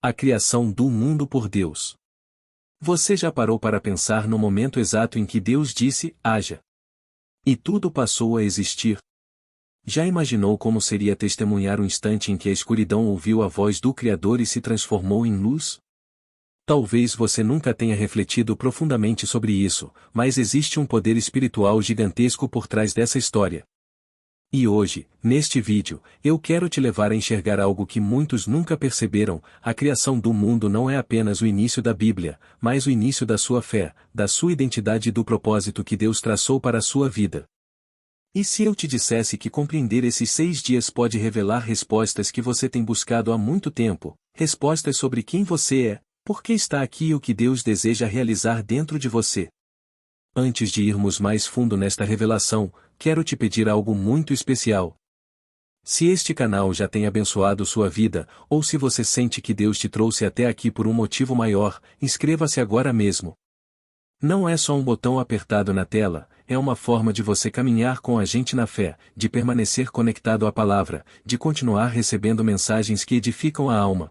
A criação do mundo por Deus. Você já parou para pensar no momento exato em que Deus disse, haja? E tudo passou a existir? Já imaginou como seria testemunhar o instante em que a escuridão ouviu a voz do Criador e se transformou em luz? Talvez você nunca tenha refletido profundamente sobre isso, mas existe um poder espiritual gigantesco por trás dessa história. E hoje, neste vídeo, eu quero te levar a enxergar algo que muitos nunca perceberam: a criação do mundo não é apenas o início da Bíblia, mas o início da sua fé, da sua identidade e do propósito que Deus traçou para a sua vida. E se eu te dissesse que compreender esses 6 dias pode revelar respostas que você tem buscado há muito tempo, respostas sobre quem você é, por que está aqui e o que Deus deseja realizar dentro de você? Antes de irmos mais fundo nesta revelação, quero te pedir algo muito especial. Se este canal já tem abençoado sua vida, ou se você sente que Deus te trouxe até aqui por um motivo maior, inscreva-se agora mesmo. Não é só um botão apertado na tela, é uma forma de você caminhar com a gente na fé, de permanecer conectado à palavra, de continuar recebendo mensagens que edificam a alma.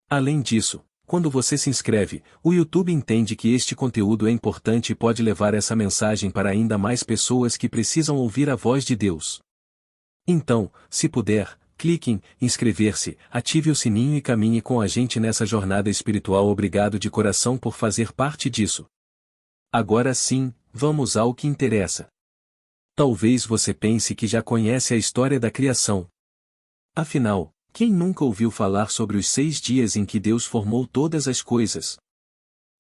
Além disso, quando você se inscreve, o YouTube entende que este conteúdo é importante e pode levar essa mensagem para ainda mais pessoas que precisam ouvir a voz de Deus. Então, se puder, clique em inscrever-se, ative o sininho e caminhe com a gente nessa jornada espiritual. Obrigado de coração por fazer parte disso. Agora sim, vamos ao que interessa. Talvez você pense que já conhece a história da criação. Afinal, quem nunca ouviu falar sobre os 6 dias em que Deus formou todas as coisas?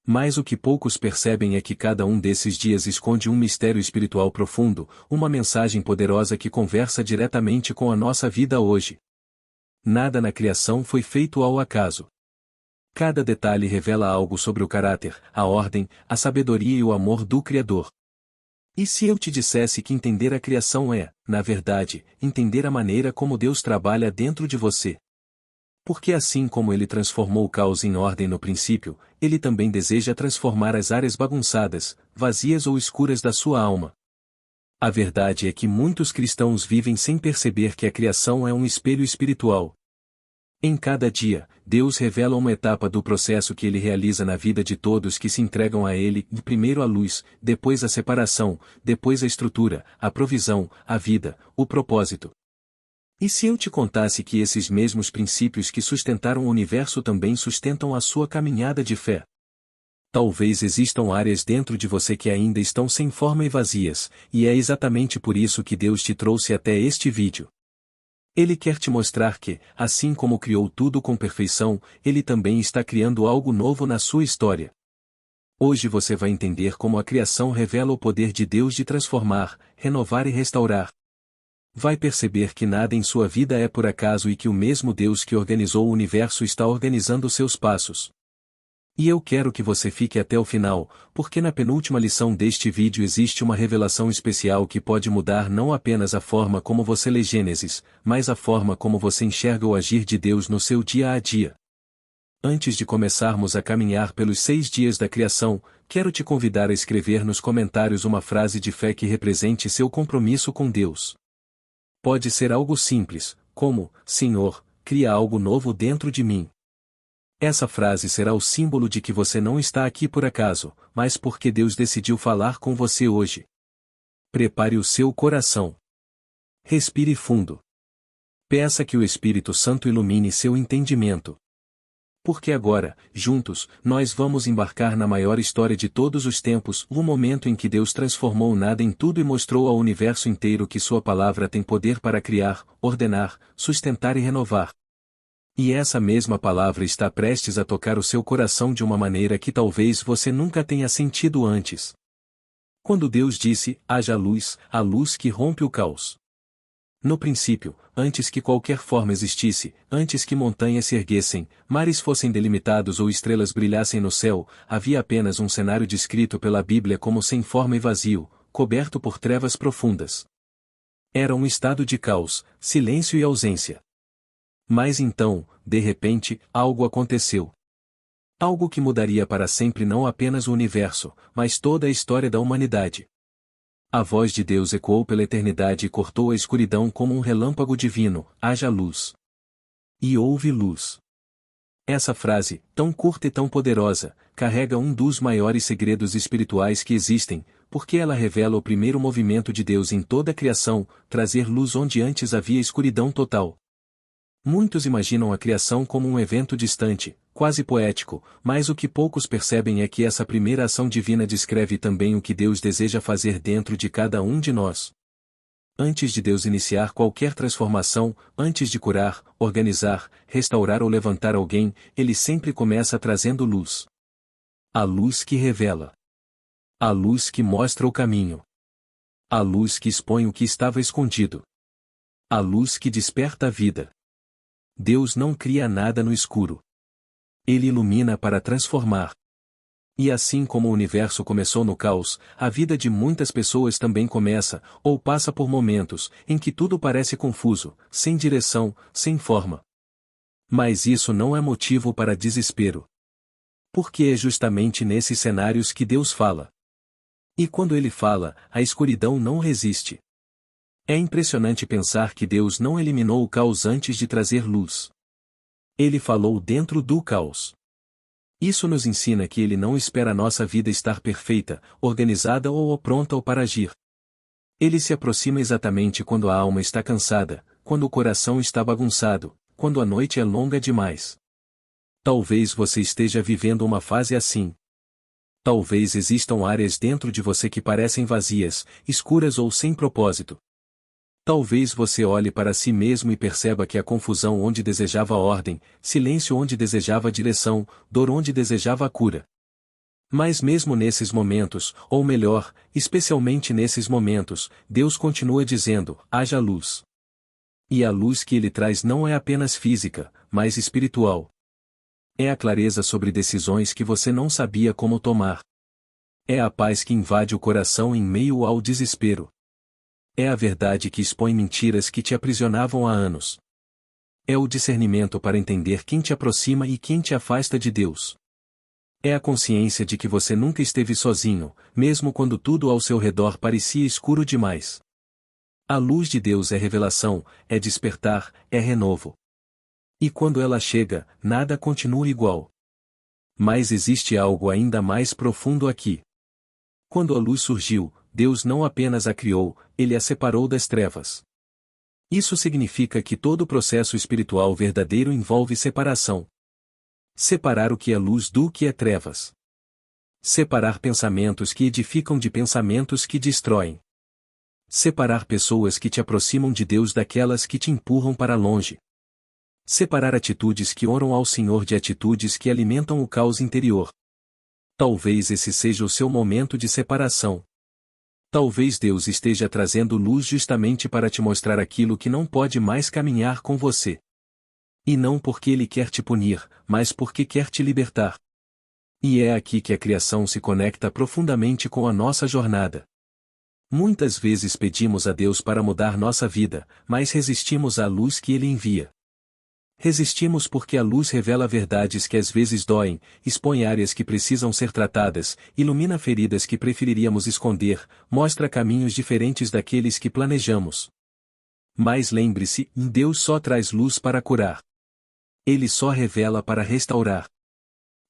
Mas o que poucos percebem é que cada um desses dias esconde um mistério espiritual profundo, uma mensagem poderosa que conversa diretamente com a nossa vida hoje. Nada na criação foi feito ao acaso. Cada detalhe revela algo sobre o caráter, a ordem, a sabedoria e o amor do Criador. E se eu te dissesse que entender a criação é, na verdade, entender a maneira como Deus trabalha dentro de você? Porque assim como Ele transformou o caos em ordem no princípio, Ele também deseja transformar as áreas bagunçadas, vazias ou escuras da sua alma. A verdade é que muitos cristãos vivem sem perceber que a criação é um espelho espiritual. Em cada dia, Deus revela uma etapa do processo que Ele realiza na vida de todos que se entregam a Ele: primeiro a luz, depois a separação, depois a estrutura, a provisão, a vida, o propósito. E se eu te contasse que esses mesmos princípios que sustentaram o universo também sustentam a sua caminhada de fé? Talvez existam áreas dentro de você que ainda estão sem forma e vazias, e é exatamente por isso que Deus te trouxe até este vídeo. Ele quer te mostrar que, assim como criou tudo com perfeição, Ele também está criando algo novo na sua história. Hoje você vai entender como a criação revela o poder de Deus de transformar, renovar e restaurar. Vai perceber que nada em sua vida é por acaso e que o mesmo Deus que organizou o universo está organizando seus passos. E eu quero que você fique até o final, porque na penúltima lição deste vídeo existe uma revelação especial que pode mudar não apenas a forma como você lê Gênesis, mas a forma como você enxerga o agir de Deus no seu dia a dia. Antes de começarmos a caminhar pelos 6 dias da criação, quero te convidar a escrever nos comentários uma frase de fé que represente seu compromisso com Deus. Pode ser algo simples, como: Senhor, cria algo novo dentro de mim. Essa frase será o símbolo de que você não está aqui por acaso, mas porque Deus decidiu falar com você hoje. Prepare o seu coração. Respire fundo. Peça que o Espírito Santo ilumine seu entendimento. Porque agora, juntos, nós vamos embarcar na maior história de todos os tempos, o momento em que Deus transformou o nada em tudo e mostrou ao universo inteiro que sua palavra tem poder para criar, ordenar, sustentar e renovar. E essa mesma palavra está prestes a tocar o seu coração de uma maneira que talvez você nunca tenha sentido antes. Quando Deus disse, haja luz, a luz que rompe o caos. No princípio, antes que qualquer forma existisse, antes que montanhas se erguessem, mares fossem delimitados ou estrelas brilhassem no céu, havia apenas um cenário descrito pela Bíblia como sem forma e vazio, coberto por trevas profundas. Era um estado de caos, silêncio e ausência. Mas então, de repente, algo aconteceu. Algo que mudaria para sempre não apenas o universo, mas toda a história da humanidade. A voz de Deus ecoou pela eternidade e cortou a escuridão como um relâmpago divino: haja luz. E houve luz. Essa frase, tão curta e tão poderosa, carrega um dos maiores segredos espirituais que existem, porque ela revela o primeiro movimento de Deus em toda a criação, trazer luz onde antes havia escuridão total. Muitos imaginam a criação como um evento distante, quase poético, mas o que poucos percebem é que essa primeira ação divina descreve também o que Deus deseja fazer dentro de cada um de nós. Antes de Deus iniciar qualquer transformação, antes de curar, organizar, restaurar ou levantar alguém, Ele sempre começa trazendo luz. A luz que revela. A luz que mostra o caminho. A luz que expõe o que estava escondido. A luz que desperta a vida. Deus não cria nada no escuro. Ele ilumina para transformar. E assim como o universo começou no caos, a vida de muitas pessoas também começa, ou passa por momentos, em que tudo parece confuso, sem direção, sem forma. Mas isso não é motivo para desespero. Porque é justamente nesses cenários que Deus fala. E quando Ele fala, a escuridão não resiste. É impressionante pensar que Deus não eliminou o caos antes de trazer luz. Ele falou dentro do caos. Isso nos ensina que Ele não espera a nossa vida estar perfeita, organizada ou pronta para agir. Ele se aproxima exatamente quando a alma está cansada, quando o coração está bagunçado, quando a noite é longa demais. Talvez você esteja vivendo uma fase assim. Talvez existam áreas dentro de você que parecem vazias, escuras ou sem propósito. Talvez você olhe para si mesmo e perceba que há confusão onde desejava ordem, silêncio onde desejava direção, dor onde desejava a cura. Mas mesmo nesses momentos, ou melhor, especialmente nesses momentos, Deus continua dizendo: haja luz. E a luz que Ele traz não é apenas física, mas espiritual. É a clareza sobre decisões que você não sabia como tomar. É a paz que invade o coração em meio ao desespero. É a verdade que expõe mentiras que te aprisionavam há anos. É o discernimento para entender quem te aproxima e quem te afasta de Deus. É a consciência de que você nunca esteve sozinho, mesmo quando tudo ao seu redor parecia escuro demais. A luz de Deus é revelação, é despertar, é renovo. E quando ela chega, nada continua igual. Mas existe algo ainda mais profundo aqui. Quando a luz surgiu, Deus não apenas a criou, Ele a separou das trevas. Isso significa que todo o processo espiritual verdadeiro envolve separação. Separar o que é luz do que é trevas. Separar pensamentos que edificam de pensamentos que destroem. Separar pessoas que te aproximam de Deus daquelas que te empurram para longe. Separar atitudes que honram ao Senhor de atitudes que alimentam o caos interior. Talvez esse seja o seu momento de separação. Talvez Deus esteja trazendo luz justamente para te mostrar aquilo que não pode mais caminhar com você. E não porque Ele quer te punir, mas porque quer te libertar. E é aqui que a criação se conecta profundamente com a nossa jornada. Muitas vezes pedimos a Deus para mudar nossa vida, mas resistimos à luz que Ele envia. Resistimos porque a luz revela verdades que às vezes doem, expõe áreas que precisam ser tratadas, ilumina feridas que preferiríamos esconder, mostra caminhos diferentes daqueles que planejamos. Mas lembre-se, Deus só traz luz para curar. Ele só revela para restaurar.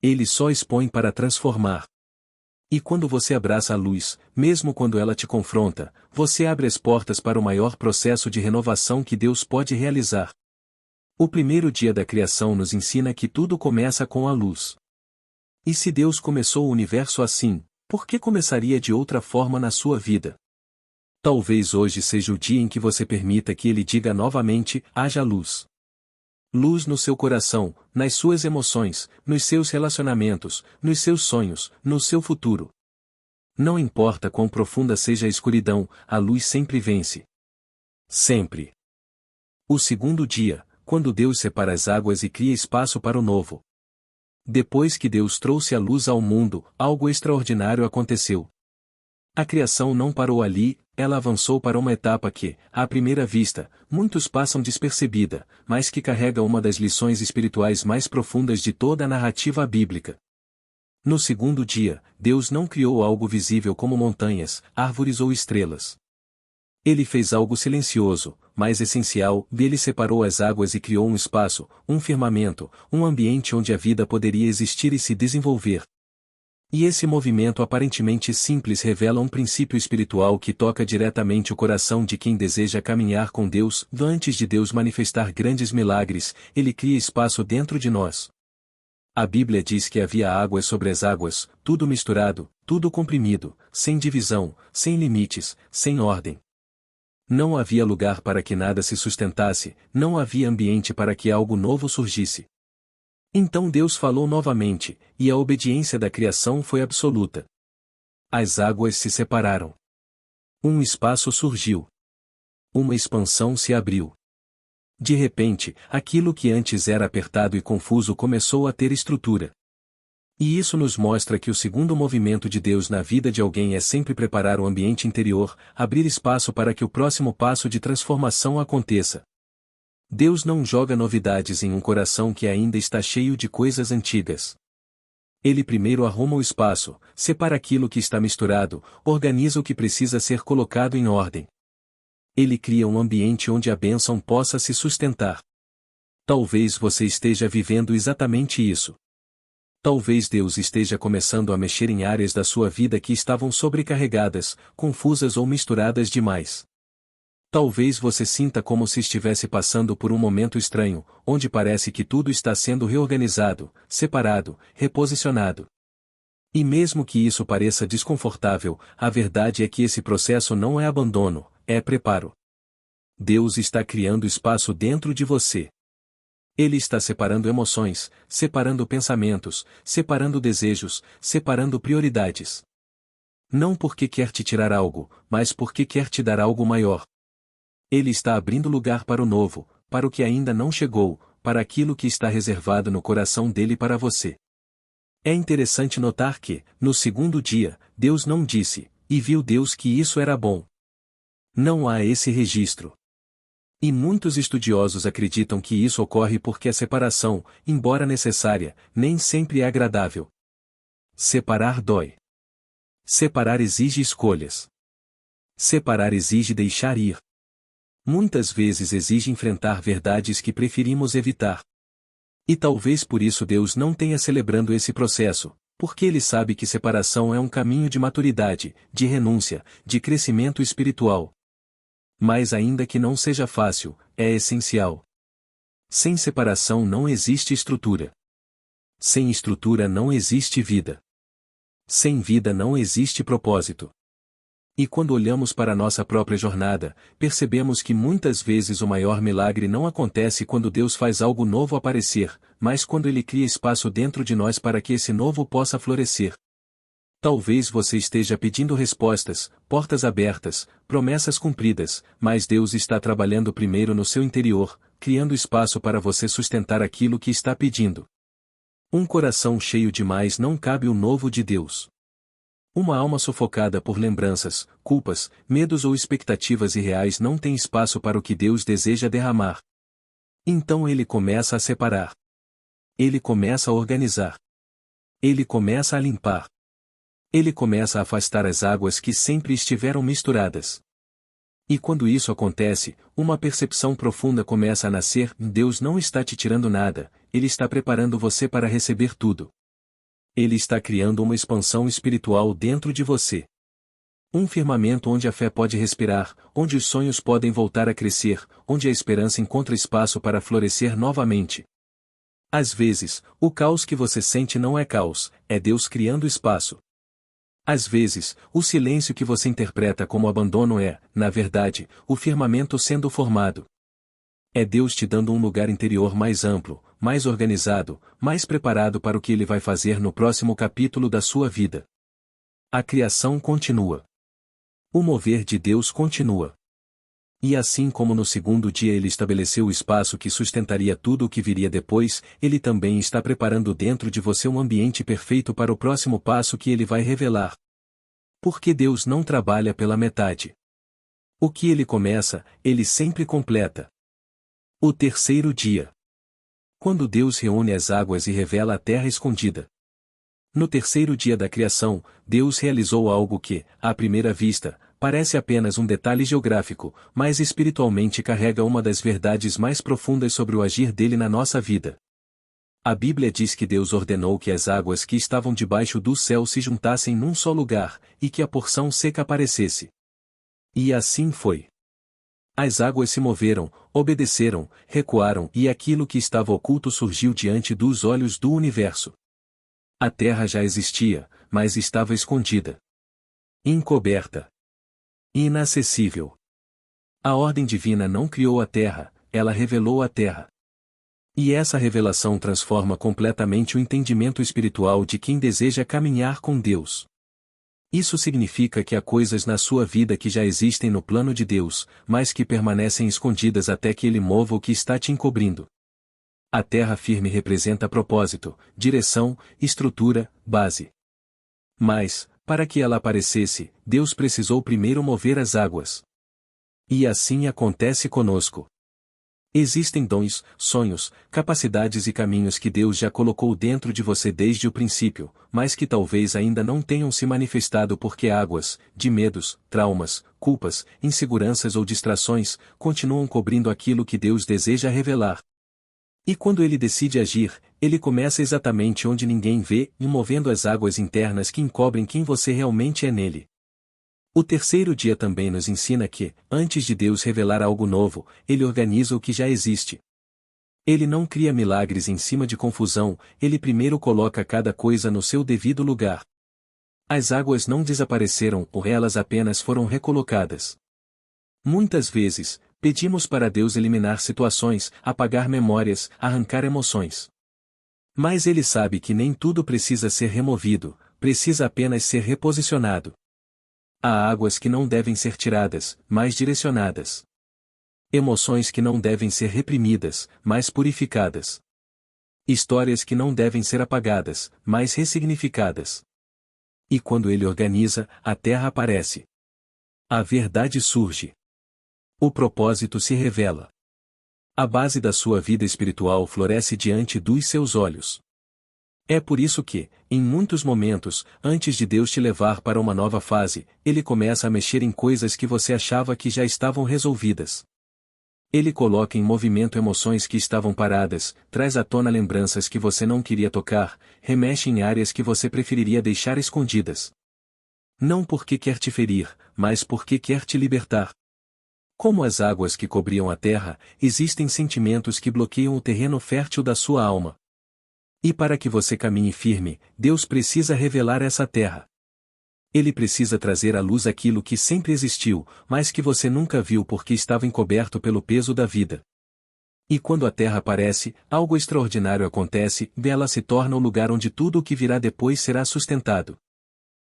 Ele só expõe para transformar. E quando você abraça a luz, mesmo quando ela te confronta, você abre as portas para o maior processo de renovação que Deus pode realizar. O primeiro dia da criação nos ensina que tudo começa com a luz. E se Deus começou o universo assim, por que começaria de outra forma na sua vida? Talvez hoje seja o dia em que você permita que Ele diga novamente: haja luz. Luz no seu coração, nas suas emoções, nos seus relacionamentos, nos seus sonhos, no seu futuro. Não importa quão profunda seja a escuridão, a luz sempre vence. Sempre. O segundo dia, quando Deus separa as águas e cria espaço para o novo. Depois que Deus trouxe a luz ao mundo, algo extraordinário aconteceu. A criação não parou ali, ela avançou para uma etapa que, à primeira vista, muitos passam despercebida, mas que carrega uma das lições espirituais mais profundas de toda a narrativa bíblica. No segundo dia, Deus não criou algo visível como montanhas, árvores ou estrelas. Ele fez algo silencioso, mas essencial. Ele separou as águas e criou um espaço, um firmamento, um ambiente onde a vida poderia existir e se desenvolver. E esse movimento aparentemente simples revela um princípio espiritual que toca diretamente o coração de quem deseja caminhar com Deus. Antes de Deus manifestar grandes milagres, Ele cria espaço dentro de nós. A Bíblia diz que havia águas sobre as águas, tudo misturado, tudo comprimido, sem divisão, sem limites, sem ordem. Não havia lugar para que nada se sustentasse, não havia ambiente para que algo novo surgisse. Então Deus falou novamente, e a obediência da criação foi absoluta. As águas se separaram. Um espaço surgiu. Uma expansão se abriu. De repente, aquilo que antes era apertado e confuso começou a ter estrutura. E isso nos mostra que o segundo movimento de Deus na vida de alguém é sempre preparar o ambiente interior, abrir espaço para que o próximo passo de transformação aconteça. Deus não joga novidades em um coração que ainda está cheio de coisas antigas. Ele primeiro arruma o espaço, separa aquilo que está misturado, organiza o que precisa ser colocado em ordem. Ele cria um ambiente onde a bênção possa se sustentar. Talvez você esteja vivendo exatamente isso. Talvez Deus esteja começando a mexer em áreas da sua vida que estavam sobrecarregadas, confusas ou misturadas demais. Talvez você sinta como se estivesse passando por um momento estranho, onde parece que tudo está sendo reorganizado, separado, reposicionado. E mesmo que isso pareça desconfortável, a verdade é que esse processo não é abandono, é preparo. Deus está criando espaço dentro de você. Ele está separando emoções, separando pensamentos, separando desejos, separando prioridades. Não porque quer te tirar algo, mas porque quer te dar algo maior. Ele está abrindo lugar para o novo, para o que ainda não chegou, para aquilo que está reservado no coração dele para você. É interessante notar que, no segundo dia, Deus não disse, e viu Deus que isso era bom. Não há esse registro. E muitos estudiosos acreditam que isso ocorre porque a separação, embora necessária, nem sempre é agradável. Separar dói. Separar exige escolhas. Separar exige deixar ir. Muitas vezes exige enfrentar verdades que preferimos evitar. E talvez por isso Deus não tenha celebrando esse processo, porque Ele sabe que separação é um caminho de maturidade, de renúncia, de crescimento espiritual. Mas ainda que não seja fácil, é essencial. Sem separação não existe estrutura. Sem estrutura não existe vida. Sem vida não existe propósito. E quando olhamos para a nossa própria jornada, percebemos que muitas vezes o maior milagre não acontece quando Deus faz algo novo aparecer, mas quando Ele cria espaço dentro de nós para que esse novo possa florescer. Talvez você esteja pedindo respostas, portas abertas, promessas cumpridas, mas Deus está trabalhando primeiro no seu interior, criando espaço para você sustentar aquilo que está pedindo. Um coração cheio demais não cabe o novo de Deus. Uma alma sufocada por lembranças, culpas, medos ou expectativas irreais não tem espaço para o que Deus deseja derramar. Então Ele começa a separar. Ele começa a organizar. Ele começa a limpar. Ele começa a afastar as águas que sempre estiveram misturadas. E quando isso acontece, uma percepção profunda começa a nascer: Deus não está te tirando nada, Ele está preparando você para receber tudo. Ele está criando uma expansão espiritual dentro de você. Um firmamento onde a fé pode respirar, onde os sonhos podem voltar a crescer, onde a esperança encontra espaço para florescer novamente. Às vezes, o caos que você sente não é caos, é Deus criando espaço. Às vezes, o silêncio que você interpreta como abandono é, na verdade, o firmamento sendo formado. É Deus te dando um lugar interior mais amplo, mais organizado, mais preparado para o que Ele vai fazer no próximo capítulo da sua vida. A criação continua. O mover de Deus continua. E assim como no segundo dia Ele estabeleceu o espaço que sustentaria tudo o que viria depois, Ele também está preparando dentro de você um ambiente perfeito para o próximo passo que Ele vai revelar. Porque Deus não trabalha pela metade. O que Ele começa, Ele sempre completa. O terceiro dia. Quando Deus reúne as águas e revela a terra escondida. No terceiro dia da criação, Deus realizou algo que, à primeira vista, parece apenas um detalhe geográfico, mas espiritualmente carrega uma das verdades mais profundas sobre o agir dele na nossa vida. A Bíblia diz que Deus ordenou que as águas que estavam debaixo do céu se juntassem num só lugar, e que a porção seca aparecesse. E assim foi. As águas se moveram, obedeceram, recuaram e aquilo que estava oculto surgiu diante dos olhos do universo. A terra já existia, mas estava escondida. Encoberta. Inacessível. A ordem divina não criou a terra, ela revelou a terra. E essa revelação transforma completamente o entendimento espiritual de quem deseja caminhar com Deus. Isso significa que há coisas na sua vida que já existem no plano de Deus, mas que permanecem escondidas até que Ele mova o que está te encobrindo. A terra firme representa propósito, direção, estrutura, base. Mas, para que ela aparecesse, Deus precisou primeiro mover as águas. E assim acontece conosco. Existem dons, sonhos, capacidades e caminhos que Deus já colocou dentro de você desde o princípio, mas que talvez ainda não tenham se manifestado porque águas, de medos, traumas, culpas, inseguranças ou distrações, continuam cobrindo aquilo que Deus deseja revelar. E quando Ele decide agir, Ele começa exatamente onde ninguém vê, movendo as águas internas que encobrem quem você realmente é nele. O terceiro dia também nos ensina que, antes de Deus revelar algo novo, Ele organiza o que já existe. Ele não cria milagres em cima de confusão, Ele primeiro coloca cada coisa no seu devido lugar. As águas não desapareceram ou elas apenas foram recolocadas. Muitas vezes, pedimos para Deus eliminar situações, apagar memórias, arrancar emoções. Mas Ele sabe que nem tudo precisa ser removido, precisa apenas ser reposicionado. Há águas que não devem ser tiradas, mas direcionadas. Emoções que não devem ser reprimidas, mas purificadas. Histórias que não devem ser apagadas, mas ressignificadas. E quando Ele organiza, a terra aparece. A verdade surge. O propósito se revela. A base da sua vida espiritual floresce diante dos seus olhos. É por isso que, em muitos momentos, antes de Deus te levar para uma nova fase, Ele começa a mexer em coisas que você achava que já estavam resolvidas. Ele coloca em movimento emoções que estavam paradas, traz à tona lembranças que você não queria tocar, remexe em áreas que você preferiria deixar escondidas. Não porque quer te ferir, mas porque quer te libertar. Como as águas que cobriam a terra, existem sentimentos que bloqueiam o terreno fértil da sua alma. E para que você caminhe firme, Deus precisa revelar essa terra. Ele precisa trazer à luz aquilo que sempre existiu, mas que você nunca viu porque estava encoberto pelo peso da vida. E quando a terra aparece, algo extraordinário acontece, e ela se torna o lugar onde tudo o que virá depois será sustentado.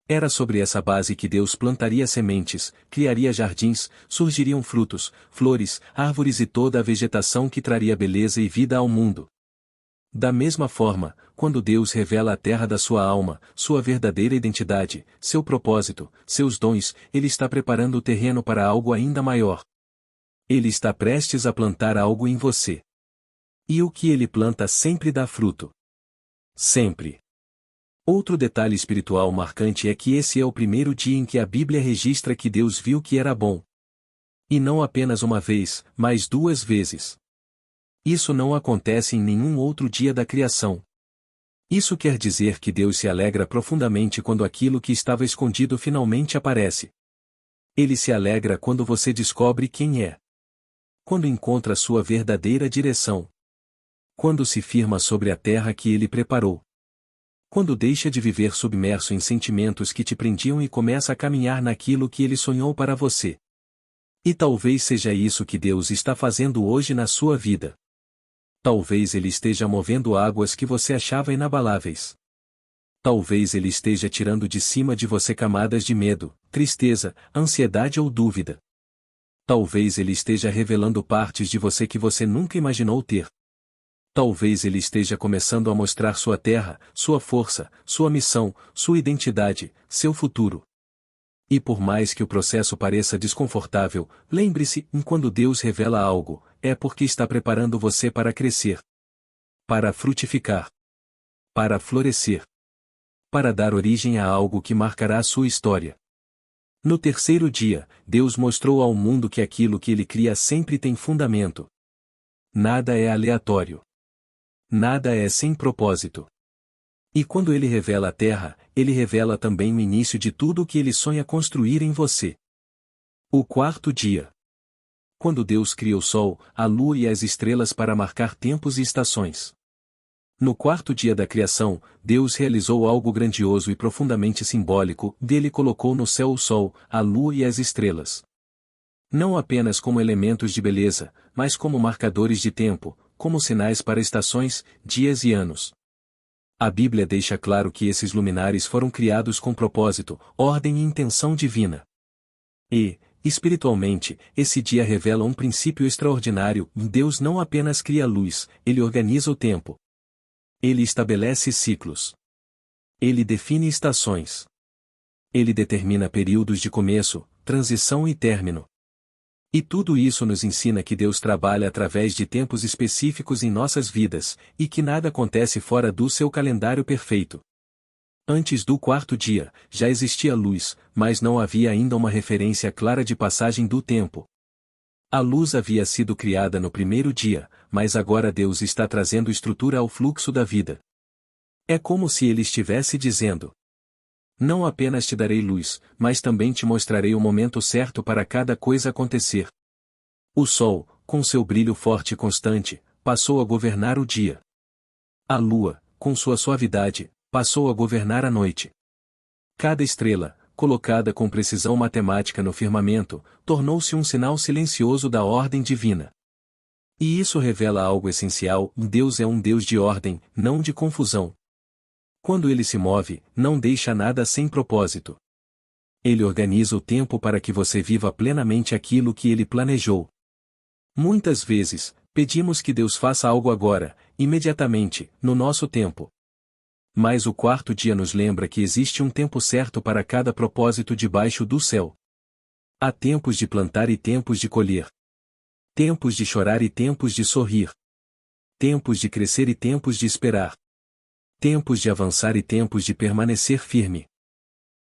Era sobre essa base que Deus plantaria sementes, criaria jardins, surgiriam frutos, flores, árvores e toda a vegetação que traria beleza e vida ao mundo. Da mesma forma, quando Deus revela a terra da sua alma, sua verdadeira identidade, seu propósito, seus dons, Ele está preparando o terreno para algo ainda maior. Ele está prestes a plantar algo em você. E o que Ele planta sempre dá fruto. Sempre. Outro detalhe espiritual marcante é que esse é o primeiro dia em que a Bíblia registra que Deus viu que era bom. E não apenas uma vez, mas 2 vezes. Isso não acontece em nenhum outro dia da criação. Isso quer dizer que Deus se alegra profundamente quando aquilo que estava escondido finalmente aparece. Ele se alegra quando você descobre quem é. Quando encontra sua verdadeira direção. Quando se firma sobre a terra que Ele preparou. Quando deixa de viver submerso em sentimentos que te prendiam e começa a caminhar naquilo que Ele sonhou para você. E talvez seja isso que Deus está fazendo hoje na sua vida. Talvez Ele esteja movendo águas que você achava inabaláveis. Talvez Ele esteja tirando de cima de você camadas de medo, tristeza, ansiedade ou dúvida. Talvez Ele esteja revelando partes de você que você nunca imaginou ter. Talvez Ele esteja começando a mostrar sua terra, sua força, sua missão, sua identidade, seu futuro. E por mais que o processo pareça desconfortável, lembre-se, quando Deus revela algo, é porque está preparando você para crescer. Para frutificar. Para florescer. para dar origem a algo que marcará a sua história. No terceiro dia, Deus mostrou ao mundo que aquilo que ele cria sempre tem fundamento. Nada é aleatório. Nada é sem propósito. E quando ele revela a terra, ele revela também o início de tudo o que ele sonha construir em você. O quarto dia. Quando Deus cria o sol, a lua e as estrelas para marcar tempos e estações. No quarto dia da criação, Deus realizou algo grandioso e profundamente simbólico, dele colocou no céu o sol, a lua e as estrelas. Não apenas como elementos de beleza, mas como marcadores de tempo, como sinais para estações, dias e anos. A Bíblia deixa claro que esses luminares foram criados com propósito, ordem e intenção divina. E, espiritualmente, esse dia revela um princípio extraordinário: Deus não apenas cria a luz, ele organiza o tempo. Ele estabelece ciclos. Ele define estações. Ele determina períodos de começo, transição e término. E tudo isso nos ensina que Deus trabalha através de tempos específicos em nossas vidas, e que nada acontece fora do seu calendário perfeito. Antes do quarto dia, já existia luz, mas não havia ainda uma referência clara de passagem do tempo. A luz havia sido criada no primeiro dia, mas agora Deus está trazendo estrutura ao fluxo da vida. É como se ele estivesse dizendo: não apenas te darei luz, mas também te mostrarei o momento certo para cada coisa acontecer. O sol, com seu brilho forte e constante, passou a governar o dia. A lua, com sua suavidade, passou a governar a noite. Cada estrela, colocada com precisão matemática no firmamento, tornou-se um sinal silencioso da ordem divina. E isso revela algo essencial: Deus é um Deus de ordem, não de confusão. Quando ele se move, não deixa nada sem propósito. Ele organiza o tempo para que você viva plenamente aquilo que ele planejou. Muitas vezes, pedimos que Deus faça algo agora, imediatamente, no nosso tempo. Mas o quarto dia nos lembra que existe um tempo certo para cada propósito debaixo do céu. Há tempos de plantar e tempos de colher. Tempos de chorar e tempos de sorrir. Tempos de crescer e tempos de esperar. Tempos de avançar e tempos de permanecer firme.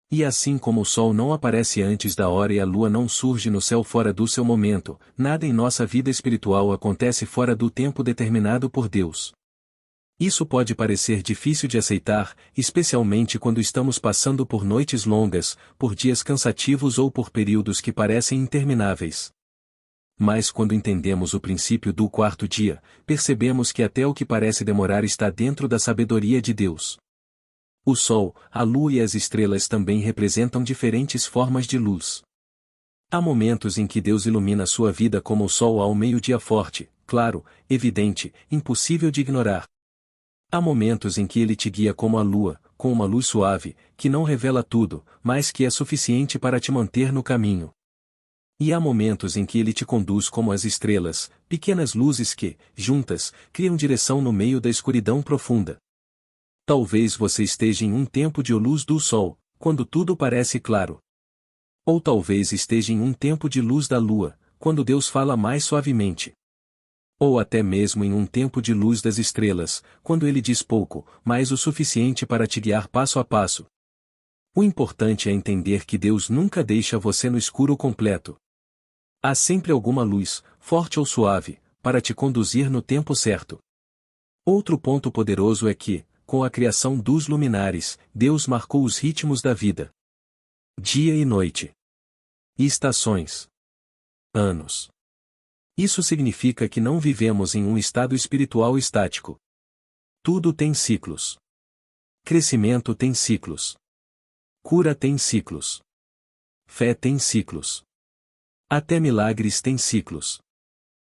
E assim como o sol não aparece antes da hora e a lua não surge no céu fora do seu momento, nada em nossa vida espiritual acontece fora do tempo determinado por Deus. Isso pode parecer difícil de aceitar, especialmente quando estamos passando por noites longas, por dias cansativos ou por períodos que parecem intermináveis. Mas quando entendemos o princípio do quarto dia, percebemos que até o que parece demorar está dentro da sabedoria de Deus. O sol, a lua e as estrelas também representam diferentes formas de luz. Há momentos em que Deus ilumina sua vida como o sol ao meio-dia forte, claro, evidente, impossível de ignorar. Há momentos em que ele te guia como a lua, com uma luz suave, que não revela tudo, mas que é suficiente para te manter no caminho. E há momentos em que ele te conduz como as estrelas, pequenas luzes que, juntas, criam direção no meio da escuridão profunda. Talvez você esteja em um tempo de luz do sol, quando tudo parece claro. Ou talvez esteja em um tempo de luz da lua, quando Deus fala mais suavemente. Ou até mesmo em um tempo de luz das estrelas, quando ele diz pouco, mas o suficiente para te guiar passo a passo. O importante é entender que Deus nunca deixa você no escuro completo. Há sempre alguma luz, forte ou suave, para te conduzir no tempo certo. Outro ponto poderoso é que, com a criação dos luminares, Deus marcou os ritmos da vida. Dia e noite. E estações. Anos. Isso significa que não vivemos em um estado espiritual estático. Tudo tem ciclos. Crescimento tem ciclos. Cura tem ciclos. Fé tem ciclos. Até milagres têm ciclos.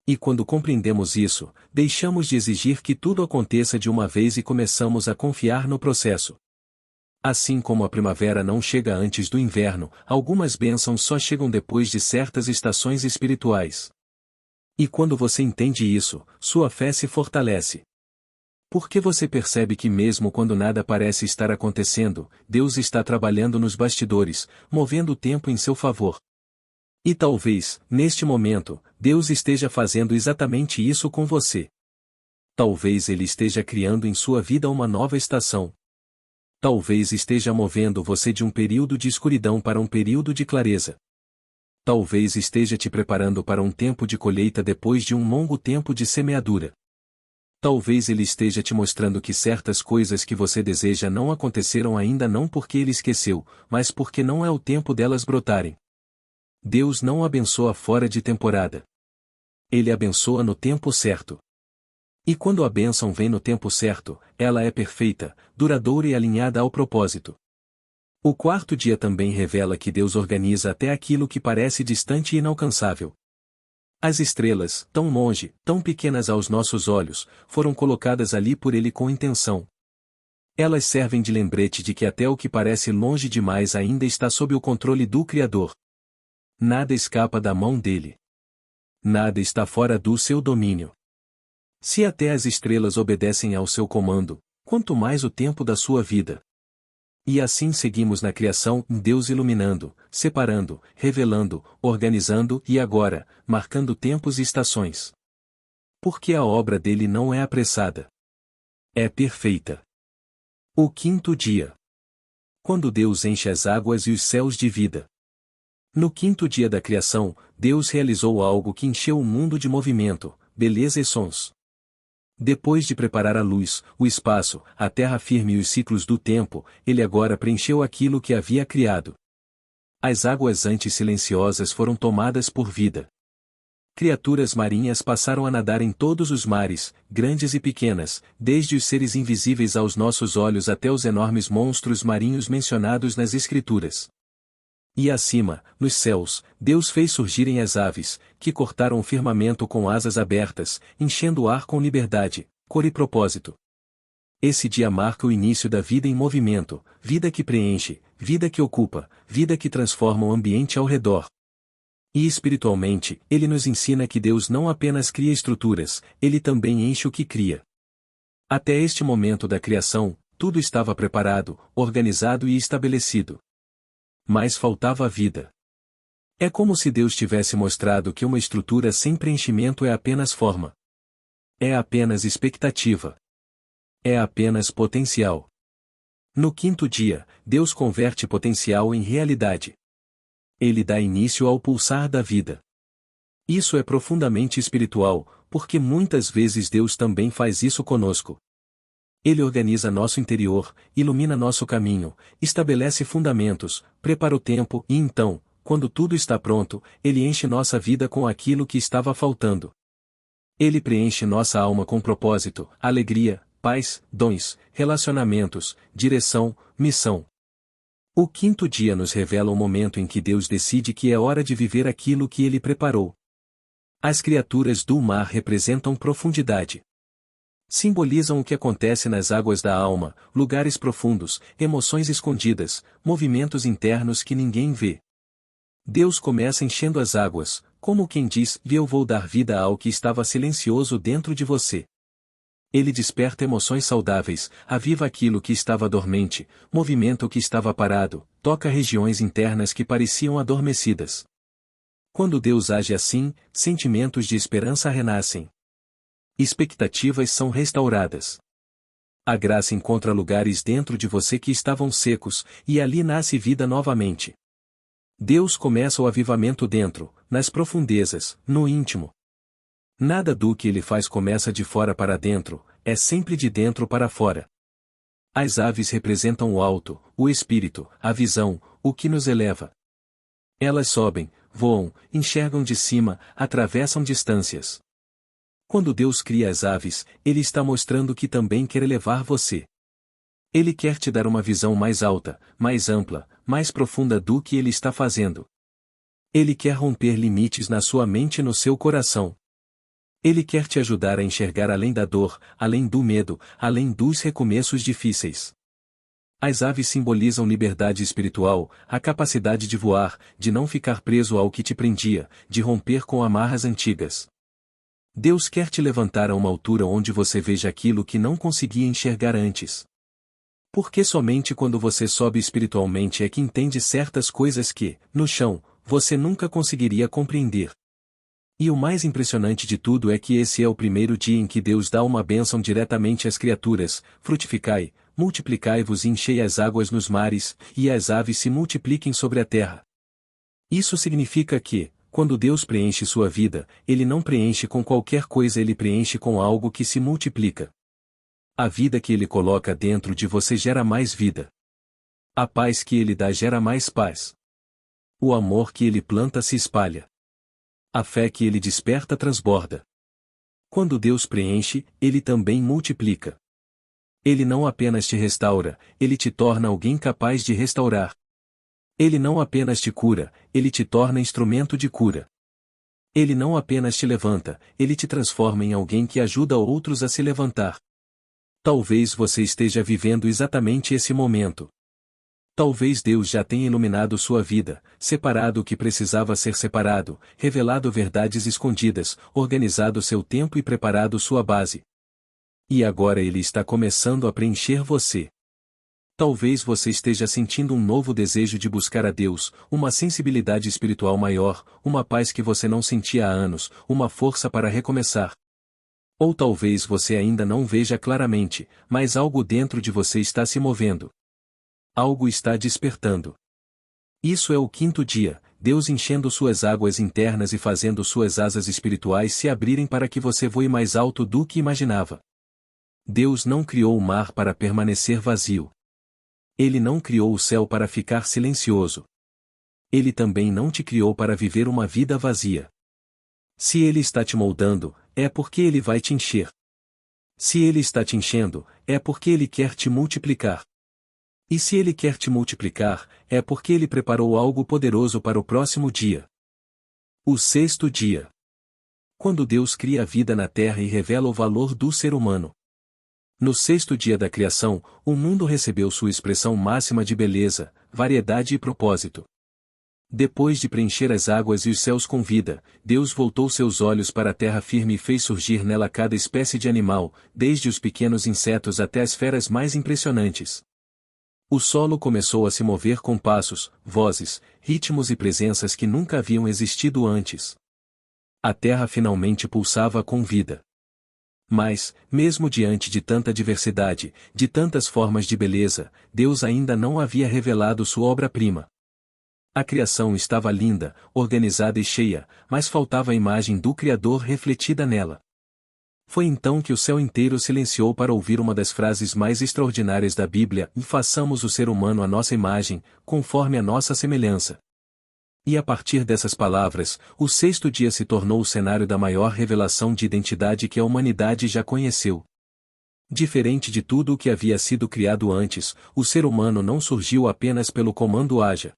E quando compreendemos isso, deixamos de exigir que tudo aconteça de uma vez e começamos a confiar no processo. Assim como a primavera não chega antes do inverno, algumas bênçãos só chegam depois de certas estações espirituais. E quando você entende isso, sua fé se fortalece. Porque você percebe que mesmo quando nada parece estar acontecendo, Deus está trabalhando nos bastidores, movendo o tempo em seu favor. E talvez, neste momento, Deus esteja fazendo exatamente isso com você. Talvez Ele esteja criando em sua vida uma nova estação. Talvez esteja movendo você de um período de escuridão para um período de clareza. Talvez esteja te preparando para um tempo de colheita depois de um longo tempo de semeadura. Talvez ele esteja te mostrando que certas coisas que você deseja não aconteceram ainda não porque ele esqueceu, mas porque não é o tempo delas brotarem. Deus não abençoa fora de temporada. Ele abençoa no tempo certo. E quando a bênção vem no tempo certo, ela é perfeita, duradoura e alinhada ao propósito. O quarto dia também revela que Deus organiza até aquilo que parece distante e inalcançável. As estrelas, tão longe, tão pequenas aos nossos olhos, foram colocadas ali por Ele com intenção. Elas servem de lembrete de que até o que parece longe demais ainda está sob o controle do Criador. Nada escapa da mão dele. Nada está fora do seu domínio. Se até as estrelas obedecem ao seu comando, quanto mais o tempo da sua vida. E assim seguimos na criação, Deus iluminando, separando, revelando, organizando e agora, marcando tempos e estações. Porque a obra dele não é apressada. É perfeita. O quinto dia. Quando Deus enche as águas e os céus de vida. No quinto dia da criação, Deus realizou algo que encheu o mundo de movimento, beleza e sons. Depois de preparar a luz, o espaço, a terra firme e os ciclos do tempo, ele agora preencheu aquilo que havia criado. As águas antes silenciosas foram tomadas por vida. Criaturas marinhas passaram a nadar em todos os mares, grandes e pequenas, desde os seres invisíveis aos nossos olhos até os enormes monstros marinhos mencionados nas Escrituras. E acima, nos céus, Deus fez surgirem as aves, que cortaram o firmamento com asas abertas, enchendo o ar com liberdade, cor e propósito. Esse dia marca o início da vida em movimento, vida que preenche, vida que ocupa, vida que transforma o ambiente ao redor. E espiritualmente, ele nos ensina que Deus não apenas cria estruturas, ele também enche o que cria. Até este momento da criação, tudo estava preparado, organizado e estabelecido. Mas faltava vida. É como se Deus tivesse mostrado que uma estrutura sem preenchimento é apenas forma. É apenas expectativa. É apenas potencial. No quinto dia, Deus converte potencial em realidade. Ele dá início ao pulsar da vida. Isso é profundamente espiritual, porque muitas vezes Deus também faz isso conosco. Ele organiza nosso interior, ilumina nosso caminho, estabelece fundamentos, prepara o tempo e então, quando tudo está pronto, Ele enche nossa vida com aquilo que estava faltando. Ele preenche nossa alma com propósito, alegria, paz, dons, relacionamentos, direção, missão. O quinto dia nos revela o momento em que Deus decide que é hora de viver aquilo que Ele preparou. As criaturas do mar representam profundidade. Simbolizam o que acontece nas águas da alma, lugares profundos, emoções escondidas, movimentos internos que ninguém vê. Deus começa enchendo as águas, como quem diz, eu vou dar vida ao que estava silencioso dentro de você. Ele desperta emoções saudáveis, aviva aquilo que estava dormente, movimenta o que estava parado, toca regiões internas que pareciam adormecidas. Quando Deus age assim, sentimentos de esperança renascem. Expectativas são restauradas. A graça encontra lugares dentro de você que estavam secos, e ali nasce vida novamente. Deus começa o avivamento dentro, nas profundezas, no íntimo. Nada do que Ele faz começa de fora para dentro, é sempre de dentro para fora. As aves representam o alto, o espírito, a visão, o que nos eleva. Elas sobem, voam, enxergam de cima, atravessam distâncias. Quando Deus cria as aves, Ele está mostrando que também quer elevar você. Ele quer te dar uma visão mais alta, mais ampla, mais profunda do que Ele está fazendo. Ele quer romper limites na sua mente e no seu coração. Ele quer te ajudar a enxergar além da dor, além do medo, além dos recomeços difíceis. As aves simbolizam liberdade espiritual, a capacidade de voar, de não ficar preso ao que te prendia, de romper com amarras antigas. Deus quer te levantar a uma altura onde você veja aquilo que não conseguia enxergar antes. Porque somente quando você sobe espiritualmente é que entende certas coisas que, no chão, você nunca conseguiria compreender. E o mais impressionante de tudo é que esse é o primeiro dia em que Deus dá uma bênção diretamente às criaturas: frutificai, multiplicai-vos e enchei as águas nos mares, e as aves se multipliquem sobre a terra. Isso significa que, quando Deus preenche sua vida, Ele não preenche com qualquer coisa, Ele preenche com algo que se multiplica. A vida que Ele coloca dentro de você gera mais vida. A paz que Ele dá gera mais paz. O amor que Ele planta se espalha. A fé que Ele desperta transborda. Quando Deus preenche, Ele também multiplica. Ele não apenas te restaura, Ele te torna alguém capaz de restaurar. Ele não apenas te cura, Ele te torna instrumento de cura. Ele não apenas te levanta, Ele te transforma em alguém que ajuda outros a se levantar. Talvez você esteja vivendo exatamente esse momento. Talvez Deus já tenha iluminado sua vida, separado o que precisava ser separado, revelado verdades escondidas, organizado seu tempo e preparado sua base. E agora Ele está começando a preencher você. Talvez você esteja sentindo um novo desejo de buscar a Deus, uma sensibilidade espiritual maior, uma paz que você não sentia há anos, uma força para recomeçar. Ou talvez você ainda não veja claramente, mas algo dentro de você está se movendo. Algo está despertando. Isso é o quinto dia, Deus enchendo suas águas internas e fazendo suas asas espirituais se abrirem para que você voe mais alto do que imaginava. Deus não criou o mar para permanecer vazio. Ele não criou o céu para ficar silencioso. Ele também não te criou para viver uma vida vazia. Se Ele está te moldando, é porque Ele vai te encher. Se Ele está te enchendo, é porque Ele quer te multiplicar. E se Ele quer te multiplicar, é porque Ele preparou algo poderoso para o próximo dia. O sexto dia. Quando Deus cria a vida na terra e revela o valor do ser humano. No sexto dia da criação, o mundo recebeu sua expressão máxima de beleza, variedade e propósito. Depois de preencher as águas e os céus com vida, Deus voltou seus olhos para a terra firme e fez surgir nela cada espécie de animal, desde os pequenos insetos até as feras mais impressionantes. O solo começou a se mover com passos, vozes, ritmos e presenças que nunca haviam existido antes. A terra finalmente pulsava com vida. Mas, mesmo diante de tanta diversidade, de tantas formas de beleza, Deus ainda não havia revelado sua obra-prima. A criação estava linda, organizada e cheia, mas faltava a imagem do Criador refletida nela. Foi então que o céu inteiro silenciou para ouvir uma das frases mais extraordinárias da Bíblia: "E façamos o ser humano à nossa imagem, conforme a nossa semelhança." E a partir dessas palavras, o sexto dia se tornou o cenário da maior revelação de identidade que a humanidade já conheceu. Diferente de tudo o que havia sido criado antes, o ser humano não surgiu apenas pelo comando haja.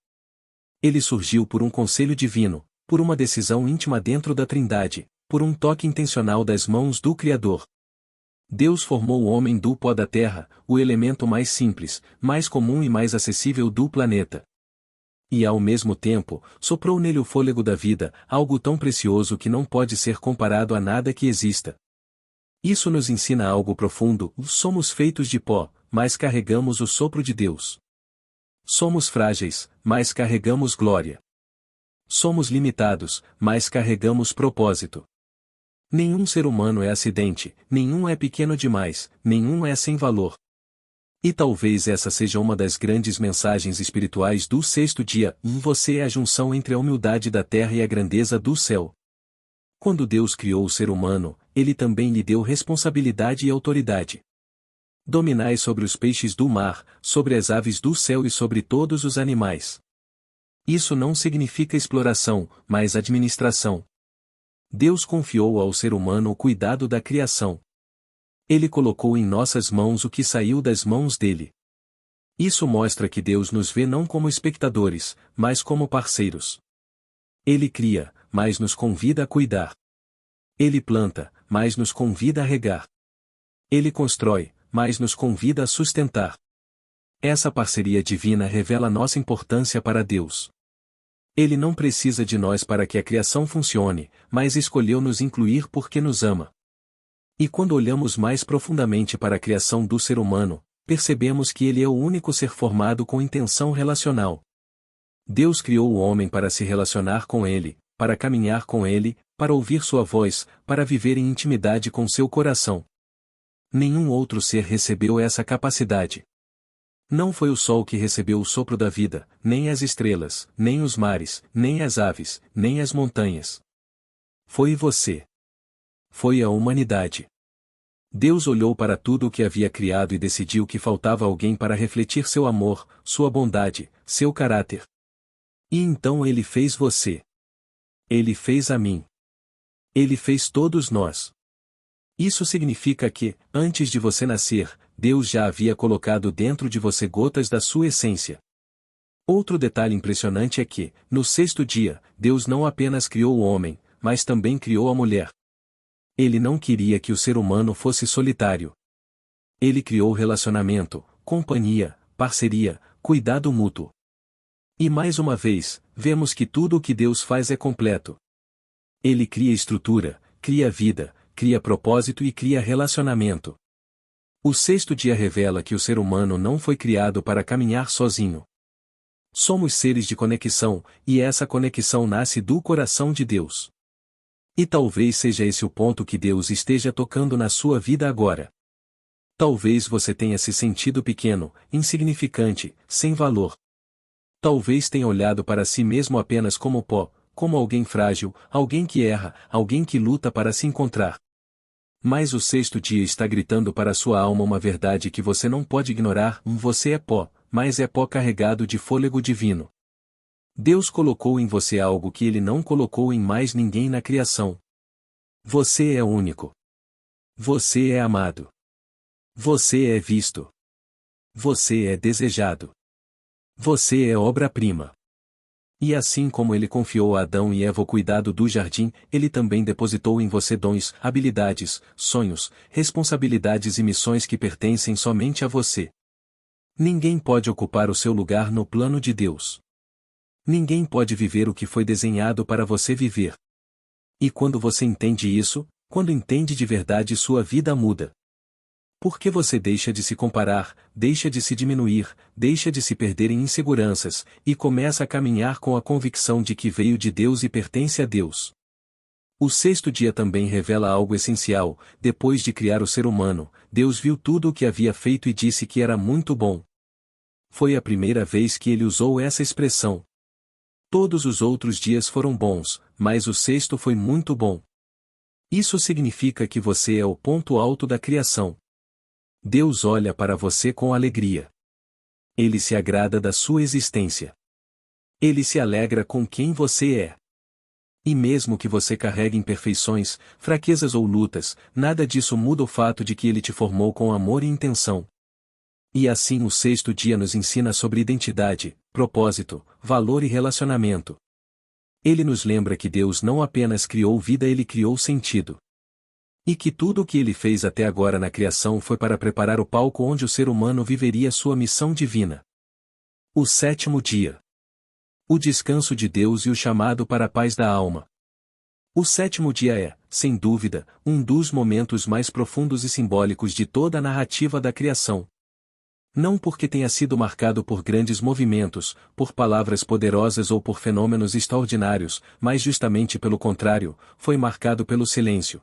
Ele surgiu por um conselho divino, por uma decisão íntima dentro da Trindade, por um toque intencional das mãos do Criador. Deus formou o homem do pó da terra, o elemento mais simples, mais comum e mais acessível do planeta. E ao mesmo tempo, soprou nele o fôlego da vida, algo tão precioso que não pode ser comparado a nada que exista. Isso nos ensina algo profundo: somos feitos de pó, mas carregamos o sopro de Deus. Somos frágeis, mas carregamos glória. Somos limitados, mas carregamos propósito. Nenhum ser humano é acidente, nenhum é pequeno demais, nenhum é sem valor. E talvez essa seja uma das grandes mensagens espirituais do sexto dia: você é a junção entre a humildade da terra e a grandeza do céu. Quando Deus criou o ser humano, Ele também lhe deu responsabilidade e autoridade. Dominai sobre os peixes do mar, sobre as aves do céu e sobre todos os animais. Isso não significa exploração, mas administração. Deus confiou ao ser humano o cuidado da criação. Ele colocou em nossas mãos o que saiu das mãos dele. Isso mostra que Deus nos vê não como espectadores, mas como parceiros. Ele cria, mas nos convida a cuidar. Ele planta, mas nos convida a regar. Ele constrói, mas nos convida a sustentar. Essa parceria divina revela nossa importância para Deus. Ele não precisa de nós para que a criação funcione, mas escolheu nos incluir porque nos ama. E quando olhamos mais profundamente para a criação do ser humano, percebemos que ele é o único ser formado com intenção relacional. Deus criou o homem para se relacionar com ele, para caminhar com ele, para ouvir sua voz, para viver em intimidade com seu coração. Nenhum outro ser recebeu essa capacidade. Não foi o sol que recebeu o sopro da vida, nem as estrelas, nem os mares, nem as aves, nem as montanhas. Foi você. Foi a humanidade. Deus olhou para tudo o que havia criado e decidiu que faltava alguém para refletir seu amor, sua bondade, seu caráter. E então ele fez você. Ele fez a mim. Ele fez todos nós. Isso significa que, antes de você nascer, Deus já havia colocado dentro de você gotas da sua essência. Outro detalhe impressionante é que, no sexto dia, Deus não apenas criou o homem, mas também criou a mulher. Ele não queria que o ser humano fosse solitário. Ele criou relacionamento, companhia, parceria, cuidado mútuo. E mais uma vez, vemos que tudo o que Deus faz é completo. Ele cria estrutura, cria vida, cria propósito e cria relacionamento. O sexto dia revela que o ser humano não foi criado para caminhar sozinho. Somos seres de conexão, e essa conexão nasce do coração de Deus. E talvez seja esse o ponto que Deus esteja tocando na sua vida agora. Talvez você tenha se sentido pequeno, insignificante, sem valor. Talvez tenha olhado para si mesmo apenas como pó, como alguém frágil, alguém que erra, alguém que luta para se encontrar. Mas o sexto dia está gritando para sua alma uma verdade que você não pode ignorar: você é pó, mas é pó carregado de fôlego divino. Deus colocou em você algo que Ele não colocou em mais ninguém na criação. Você é único. Você é amado. Você é visto. Você é desejado. Você é obra-prima. E assim como Ele confiou a Adão e Eva o cuidado do jardim, Ele também depositou em você dons, habilidades, sonhos, responsabilidades e missões que pertencem somente a você. Ninguém pode ocupar o seu lugar no plano de Deus. Ninguém pode viver o que foi desenhado para você viver. E quando você entende isso, quando entende de verdade, sua vida muda. Porque você deixa de se comparar, deixa de se diminuir, deixa de se perder em inseguranças, e começa a caminhar com a convicção de que veio de Deus e pertence a Deus. O sexto dia também revela algo essencial: depois de criar o ser humano, Deus viu tudo o que havia feito e disse que era muito bom. Foi a primeira vez que ele usou essa expressão. Todos os outros dias foram bons, mas o sexto foi muito bom. Isso significa que você é o ponto alto da criação. Deus olha para você com alegria. Ele se agrada da sua existência. Ele se alegra com quem você é. E mesmo que você carregue imperfeições, fraquezas ou lutas, nada disso muda o fato de que Ele te formou com amor e intenção. E assim o sexto dia nos ensina sobre identidade, propósito, valor e relacionamento. Ele nos lembra que Deus não apenas criou vida, Ele criou sentido. E que tudo o que Ele fez até agora na criação foi para preparar o palco onde o ser humano viveria sua missão divina. O sétimo dia. O descanso de Deus e o chamado para a paz da alma. O sétimo dia é, sem dúvida, um dos momentos mais profundos e simbólicos de toda a narrativa da criação. Não porque tenha sido marcado por grandes movimentos, por palavras poderosas ou por fenômenos extraordinários, mas justamente pelo contrário, foi marcado pelo silêncio.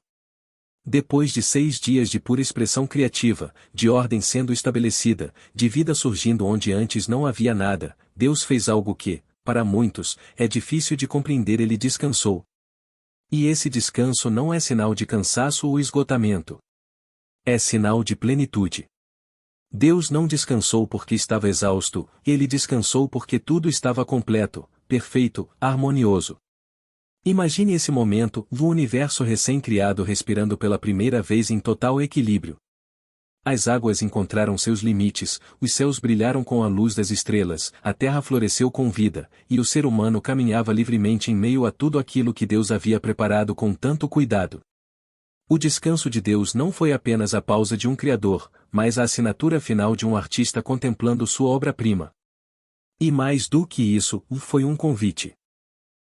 Depois de 6 dias de pura expressão criativa, de ordem sendo estabelecida, de vida surgindo onde antes não havia nada, Deus fez algo que, para muitos, é difícil de compreender: Ele descansou. E esse descanso não é sinal de cansaço ou esgotamento. É sinal de plenitude. Deus não descansou porque estava exausto, Ele descansou porque tudo estava completo, perfeito, harmonioso. Imagine esse momento, o universo recém-criado respirando pela primeira vez em total equilíbrio. As águas encontraram seus limites, os céus brilharam com a luz das estrelas, a terra floresceu com vida, e o ser humano caminhava livremente em meio a tudo aquilo que Deus havia preparado com tanto cuidado. O descanso de Deus não foi apenas a pausa de um criador, mas a assinatura final de um artista contemplando sua obra-prima. E mais do que isso, foi um convite.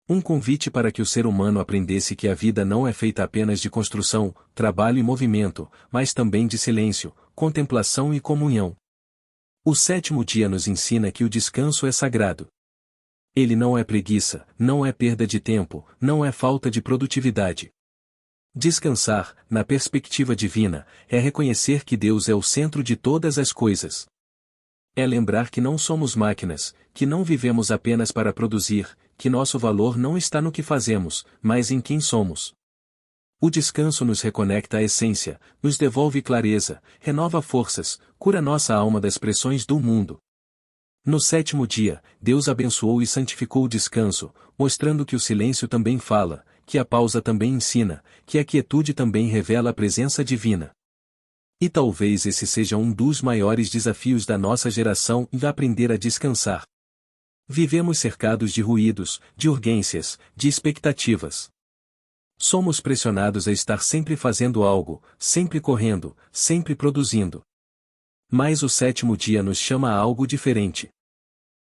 Um convite para que o ser humano aprendesse que a vida não é feita apenas de construção, trabalho e movimento, mas também de silêncio, contemplação e comunhão. O sétimo dia nos ensina que o descanso é sagrado. Ele não é preguiça, não é perda de tempo, não é falta de produtividade. Descansar, na perspectiva divina, é reconhecer que Deus é o centro de todas as coisas. É lembrar que não somos máquinas, que não vivemos apenas para produzir, que nosso valor não está no que fazemos, mas em quem somos. O descanso nos reconecta à essência, nos devolve clareza, renova forças, cura nossa alma das pressões do mundo. No sétimo dia, Deus abençoou e santificou o descanso, mostrando que o silêncio também fala, que a pausa também ensina, que a quietude também revela a presença divina. E talvez esse seja um dos maiores desafios da nossa geração, aprender a descansar. Vivemos cercados de ruídos, de urgências, de expectativas. Somos pressionados a estar sempre fazendo algo, sempre correndo, sempre produzindo. Mas o sétimo dia nos chama a algo diferente.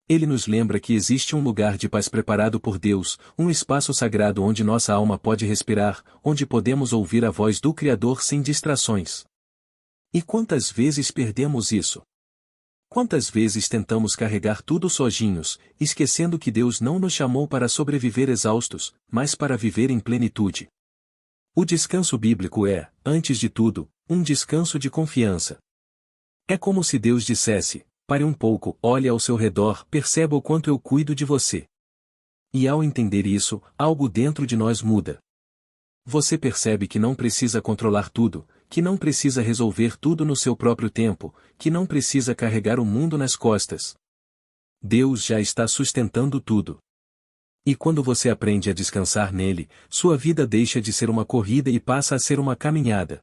Ele nos lembra que existe um lugar de paz preparado por Deus, um espaço sagrado onde nossa alma pode respirar, onde podemos ouvir a voz do Criador sem distrações. E quantas vezes perdemos isso? Quantas vezes tentamos carregar tudo sozinhos, esquecendo que Deus não nos chamou para sobreviver exaustos, mas para viver em plenitude? O descanso bíblico é, antes de tudo, um descanso de confiança. É como se Deus dissesse: pare um pouco, olhe ao seu redor, perceba o quanto eu cuido de você. E ao entender isso, algo dentro de nós muda. Você percebe que não precisa controlar tudo, que não precisa resolver tudo no seu próprio tempo, que não precisa carregar o mundo nas costas. Deus já está sustentando tudo. E quando você aprende a descansar nele, sua vida deixa de ser uma corrida e passa a ser uma caminhada.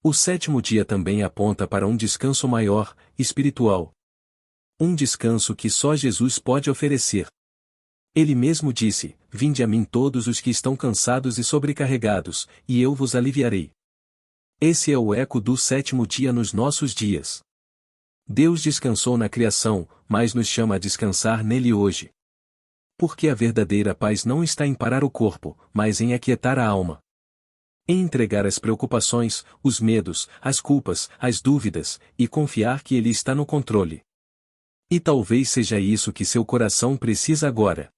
O sétimo dia também aponta para um descanso maior, espiritual. Um descanso que só Jesus pode oferecer. Ele mesmo disse: vinde a mim todos os que estão cansados e sobrecarregados, e eu vos aliviarei. Esse é o eco do sétimo dia nos nossos dias. Deus descansou na criação, mas nos chama a descansar nele hoje. Porque a verdadeira paz não está em parar o corpo, mas em aquietar a alma. Em entregar as preocupações, os medos, as culpas, as dúvidas, e confiar que Ele está no controle. E talvez seja isso que seu coração precisa agora.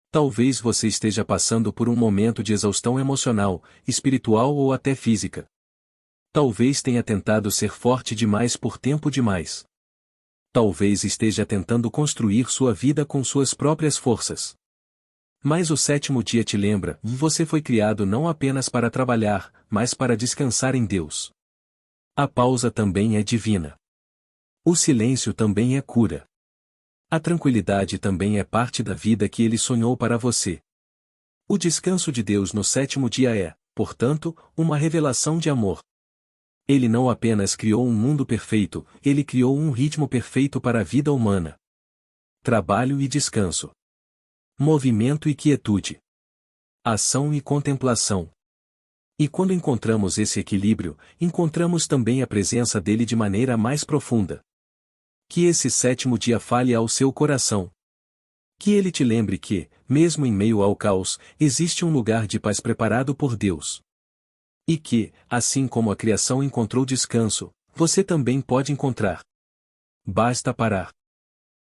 Talvez você esteja passando por um momento de exaustão emocional, espiritual ou até física. Talvez tenha tentado ser forte demais por tempo demais. Talvez esteja tentando construir sua vida com suas próprias forças. Mas o sétimo dia te lembra: você foi criado não apenas para trabalhar, mas para descansar em Deus. A pausa também é divina. O silêncio também é cura. A tranquilidade também é parte da vida que Ele sonhou para você. O descanso de Deus no sétimo dia é, portanto, uma revelação de amor. Ele não apenas criou um mundo perfeito, Ele criou um ritmo perfeito para a vida humana. Trabalho e descanso. Movimento e quietude. Ação e contemplação. E quando encontramos esse equilíbrio, encontramos também a presença dele de maneira mais profunda. Que esse sétimo dia fale ao seu coração. Que ele te lembre que, mesmo em meio ao caos, existe um lugar de paz preparado por Deus. E que, assim como a criação encontrou descanso, você também pode encontrar. Basta parar.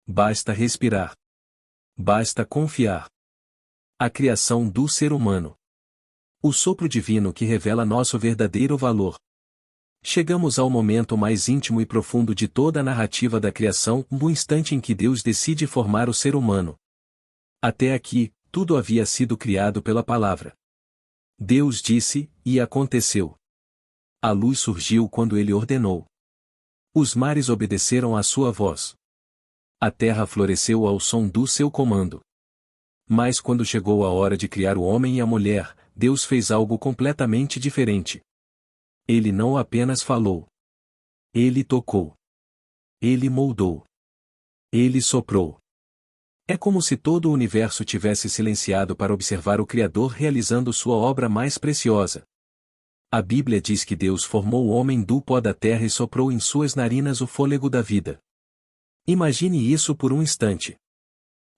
Basta respirar. Basta confiar. A criação do ser humano. O sopro divino que revela nosso verdadeiro valor. Chegamos ao momento mais íntimo e profundo de toda a narrativa da criação, no instante em que Deus decide formar o ser humano. Até aqui, tudo havia sido criado pela palavra. Deus disse, e aconteceu. A luz surgiu quando ele ordenou. Os mares obedeceram à sua voz. A terra floresceu ao som do seu comando. Mas quando chegou a hora de criar o homem e a mulher, Deus fez algo completamente diferente. Ele não apenas falou. Ele tocou. Ele moldou. Ele soprou. É como se todo o universo tivesse silenciado para observar o Criador realizando sua obra mais preciosa. A Bíblia diz que Deus formou o homem do pó da terra e soprou em suas narinas o fôlego da vida. Imagine isso por um instante.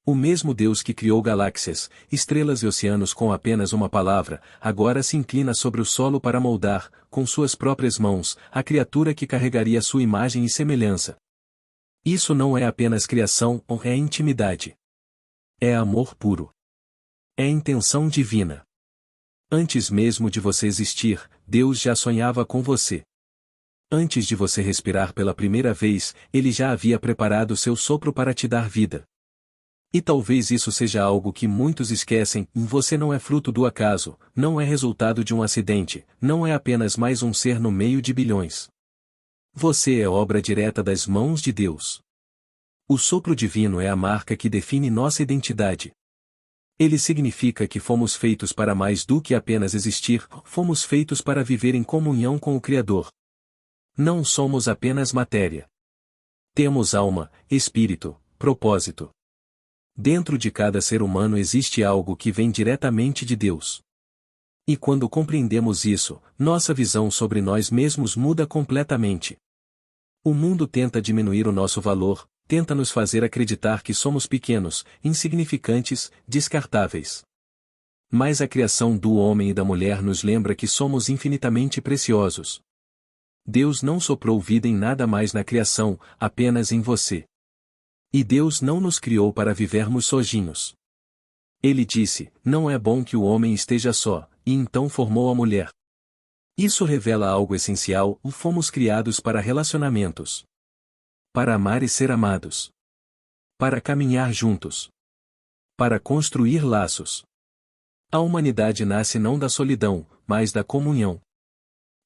O mesmo Deus que criou galáxias, estrelas e oceanos com apenas uma palavra, agora se inclina sobre o solo para moldar, com suas próprias mãos, a criatura que carregaria sua imagem e semelhança. Isso não é apenas criação, é intimidade. É amor puro. É intenção divina. Antes mesmo de você existir, Deus já sonhava com você. Antes de você respirar pela primeira vez, Ele já havia preparado seu sopro para te dar vida. E talvez isso seja algo que muitos esquecem: você não é fruto do acaso, não é resultado de um acidente, não é apenas mais um ser no meio de bilhões. Você é obra direta das mãos de Deus. O sopro divino é a marca que define nossa identidade. Ele significa que fomos feitos para mais do que apenas existir, fomos feitos para viver em comunhão com o Criador. Não somos apenas matéria. Temos alma, espírito, propósito. Dentro de cada ser humano existe algo que vem diretamente de Deus. E quando compreendemos isso, nossa visão sobre nós mesmos muda completamente. O mundo tenta diminuir o nosso valor, tenta nos fazer acreditar que somos pequenos, insignificantes, descartáveis. Mas a criação do homem e da mulher nos lembra que somos infinitamente preciosos. Deus não soprou vida em nada mais na criação, apenas em você. E Deus não nos criou para vivermos sozinhos. Ele disse: não é bom que o homem esteja só, e então formou a mulher. Isso revela algo essencial: fomos criados para relacionamentos. Para amar e ser amados. Para caminhar juntos. Para construir laços. A humanidade nasce não da solidão, mas da comunhão.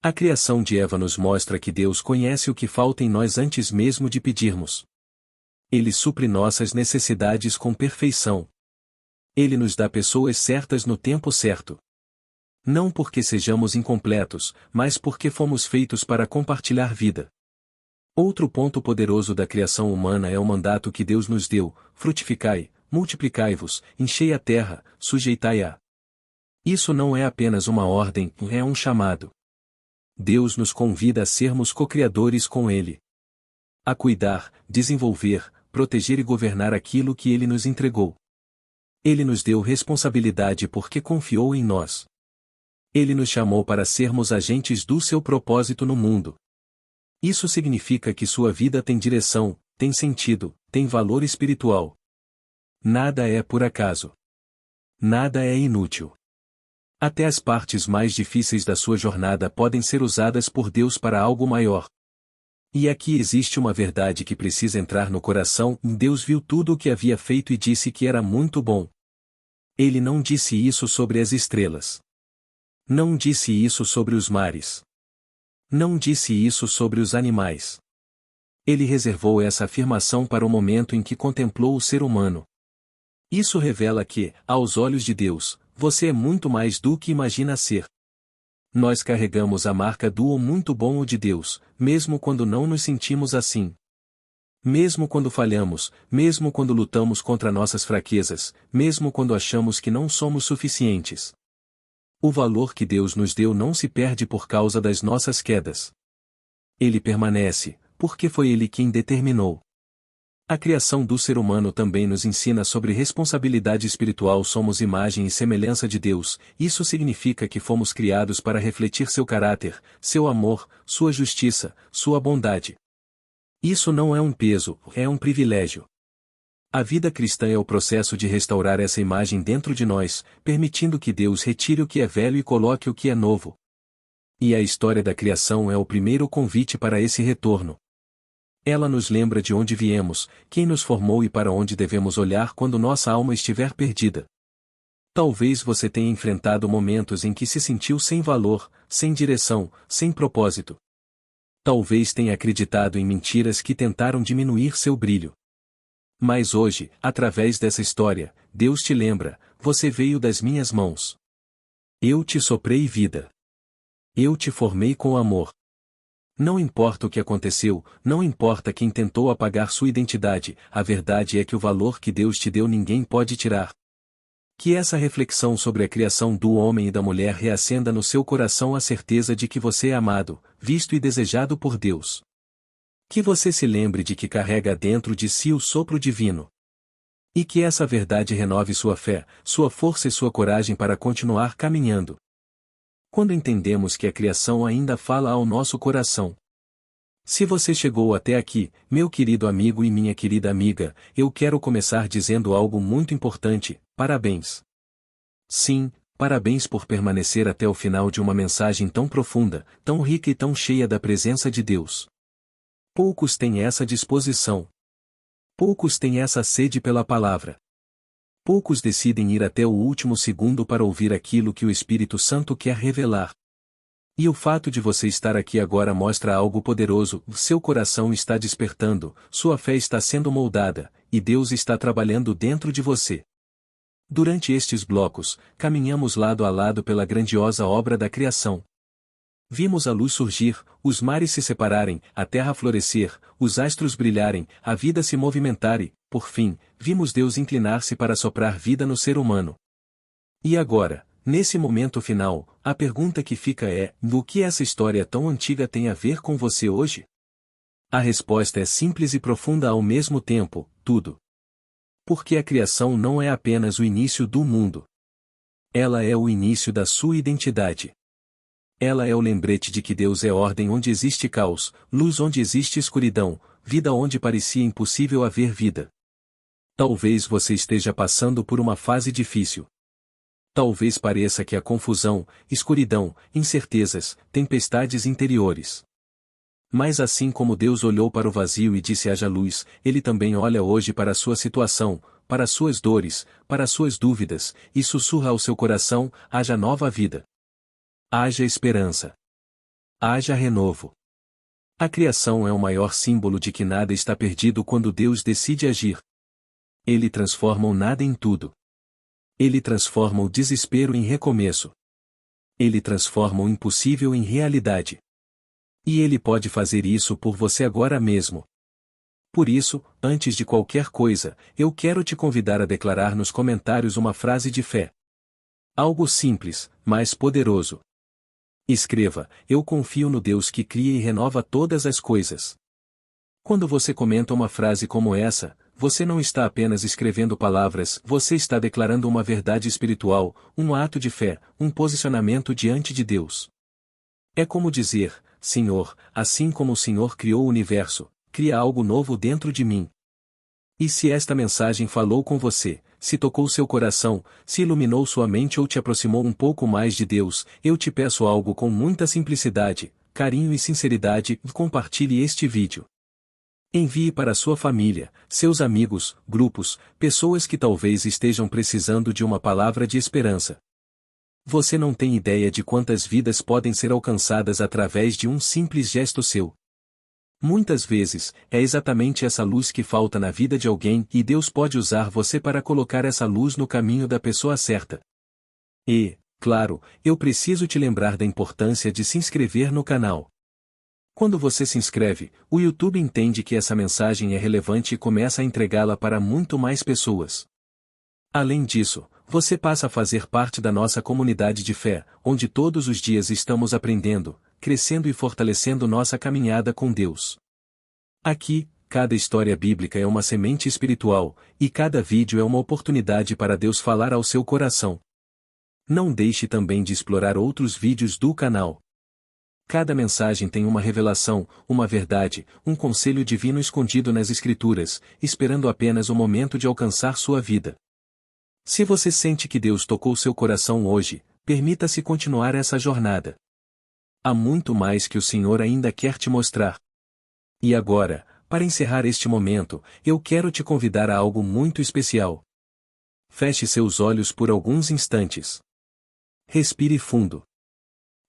A criação de Eva nos mostra que Deus conhece o que falta em nós antes mesmo de pedirmos. Ele supre nossas necessidades com perfeição. Ele nos dá pessoas certas no tempo certo. Não porque sejamos incompletos, mas porque fomos feitos para compartilhar vida. Outro ponto poderoso da criação humana é o mandato que Deus nos deu: frutificai, multiplicai-vos, enchei a terra, sujeitai-a. Isso não é apenas uma ordem, é um chamado. Deus nos convida a sermos co-criadores com Ele. A cuidar, desenvolver, proteger e governar aquilo que Ele nos entregou. Ele nos deu responsabilidade porque confiou em nós. Ele nos chamou para sermos agentes do seu propósito no mundo. Isso significa que sua vida tem direção, tem sentido, tem valor espiritual. Nada é por acaso. Nada é inútil. Até as partes mais difíceis da sua jornada podem ser usadas por Deus para algo maior. E aqui existe uma verdade que precisa entrar no coração: Deus viu tudo o que havia feito e disse que era muito bom. Ele não disse isso sobre as estrelas. Não disse isso sobre os mares. Não disse isso sobre os animais. Ele reservou essa afirmação para o momento em que contemplou o ser humano. Isso revela que, aos olhos de Deus, você é muito mais do que imagina ser. Nós carregamos a marca do muito bom de Deus, mesmo quando não nos sentimos assim. Mesmo quando falhamos, mesmo quando lutamos contra nossas fraquezas, mesmo quando achamos que não somos suficientes. O valor que Deus nos deu não se perde por causa das nossas quedas. Ele permanece, porque foi Ele quem determinou. A criação do ser humano também nos ensina sobre responsabilidade espiritual. Somos imagem e semelhança de Deus. Isso significa que fomos criados para refletir seu caráter, seu amor, sua justiça, sua bondade. Isso não é um peso, é um privilégio. A vida cristã é o processo de restaurar essa imagem dentro de nós, permitindo que Deus retire o que é velho e coloque o que é novo. E a história da criação é o primeiro convite para esse retorno. Ela nos lembra de onde viemos, quem nos formou e para onde devemos olhar quando nossa alma estiver perdida. Talvez você tenha enfrentado momentos em que se sentiu sem valor, sem direção, sem propósito. Talvez tenha acreditado em mentiras que tentaram diminuir seu brilho. Mas hoje, através dessa história, Deus te lembra: você veio das minhas mãos. Eu te soprei vida. Eu te formei com amor. Não importa o que aconteceu, não importa quem tentou apagar sua identidade, a verdade é que o valor que Deus te deu ninguém pode tirar. Que essa reflexão sobre a criação do homem e da mulher reacenda no seu coração a certeza de que você é amado, visto e desejado por Deus. Que você se lembre de que carrega dentro de si o sopro divino. E que essa verdade renove sua fé, sua força e sua coragem para continuar caminhando. Quando entendemos que a criação ainda fala ao nosso coração. Se você chegou até aqui, meu querido amigo e minha querida amiga, eu quero começar dizendo algo muito importante: parabéns. Sim, Parabéns por permanecer até o final de uma mensagem tão profunda, tão rica e tão cheia da presença de Deus. Poucos têm essa disposição. Poucos têm essa sede pela palavra. Poucos decidem ir até o último segundo para ouvir aquilo que o Espírito Santo quer revelar. E o fato de você estar aqui agora mostra algo poderoso: seu coração está despertando, sua fé está sendo moldada, e Deus está trabalhando dentro de você. Durante estes blocos, caminhamos lado a lado pela grandiosa obra da criação. Vimos a luz surgir, os mares se separarem, a terra florescer, os astros brilharem, a vida se movimentar e, por fim, vimos Deus inclinar-se para soprar vida no ser humano. E agora, nesse momento final, a pergunta que fica é: o que essa história tão antiga tem a ver com você hoje? A resposta é simples e profunda ao mesmo tempo: tudo. Porque a criação não é apenas o início do mundo. Ela é o início da sua identidade. Ela é o lembrete de que Deus é ordem onde existe caos, luz onde existe escuridão, vida onde parecia impossível haver vida. Talvez você esteja passando por uma fase difícil. Talvez pareça que há confusão, escuridão, incertezas, tempestades interiores. Mas assim como Deus olhou para o vazio e disse haja luz, Ele também olha hoje para a sua situação, para as suas dores, para as suas dúvidas, e sussurra ao seu coração: haja nova vida. Haja esperança. Haja renovo. A criação é o maior símbolo de que nada está perdido quando Deus decide agir. Ele transforma o nada em tudo. Ele transforma o desespero em recomeço. Ele transforma o impossível em realidade. E Ele pode fazer isso por você agora mesmo. Por isso, antes de qualquer coisa, eu quero te convidar a declarar nos comentários uma frase de fé. Algo simples, mas poderoso. Escreva: eu confio no Deus que cria e renova todas as coisas. Quando você comenta uma frase como essa, você não está apenas escrevendo palavras, você está declarando uma verdade espiritual, um ato de fé, um posicionamento diante de Deus. É como dizer: Senhor, assim como o Senhor criou o universo, cria algo novo dentro de mim. E se esta mensagem falou com você, se tocou seu coração, se iluminou sua mente ou te aproximou um pouco mais de Deus, eu te peço algo com muita simplicidade, carinho e sinceridade: compartilhe este vídeo. Envie para sua família, seus amigos, grupos, pessoas que talvez estejam precisando de uma palavra de esperança. Você não tem ideia de quantas vidas podem ser alcançadas através de um simples gesto seu. Muitas vezes, é exatamente essa luz que falta na vida de alguém e Deus pode usar você para colocar essa luz no caminho da pessoa certa. E, claro, eu preciso te lembrar da importância de se inscrever no canal. Quando você se inscreve, o YouTube entende que essa mensagem é relevante e começa a entregá-la para muito mais pessoas. Além disso, você passa a fazer parte da nossa comunidade de fé, onde todos os dias estamos aprendendo, crescendo e fortalecendo nossa caminhada com Deus. Aqui, cada história bíblica é uma semente espiritual, e cada vídeo é uma oportunidade para Deus falar ao seu coração. Não deixe também de explorar outros vídeos do canal. Cada mensagem tem uma revelação, uma verdade, um conselho divino escondido nas Escrituras, esperando apenas o momento de alcançar sua vida. Se você sente que Deus tocou seu coração hoje, permita-se continuar essa jornada. Há muito mais que o Senhor ainda quer te mostrar. E agora, para encerrar este momento, eu quero te convidar a algo muito especial. Feche seus olhos por alguns instantes. Respire fundo.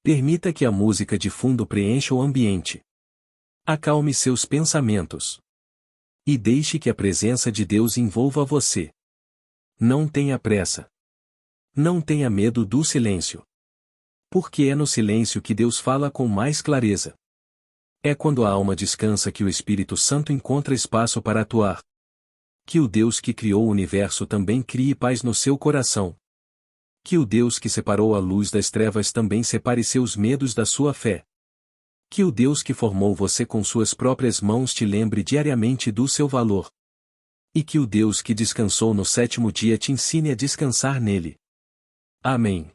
Permita que a música de fundo preencha o ambiente. Acalme seus pensamentos. E deixe que a presença de Deus envolva você. Não tenha pressa. Não tenha medo do silêncio. Porque é no silêncio que Deus fala com mais clareza. É quando a alma descansa que o Espírito Santo encontra espaço para atuar. Que o Deus que criou o universo também crie paz no seu coração. Que o Deus que separou a luz das trevas também separe seus medos da sua fé. Que o Deus que formou você com suas próprias mãos te lembre diariamente do seu valor. E que o Deus que descansou no sétimo dia te ensine a descansar nele. Amém.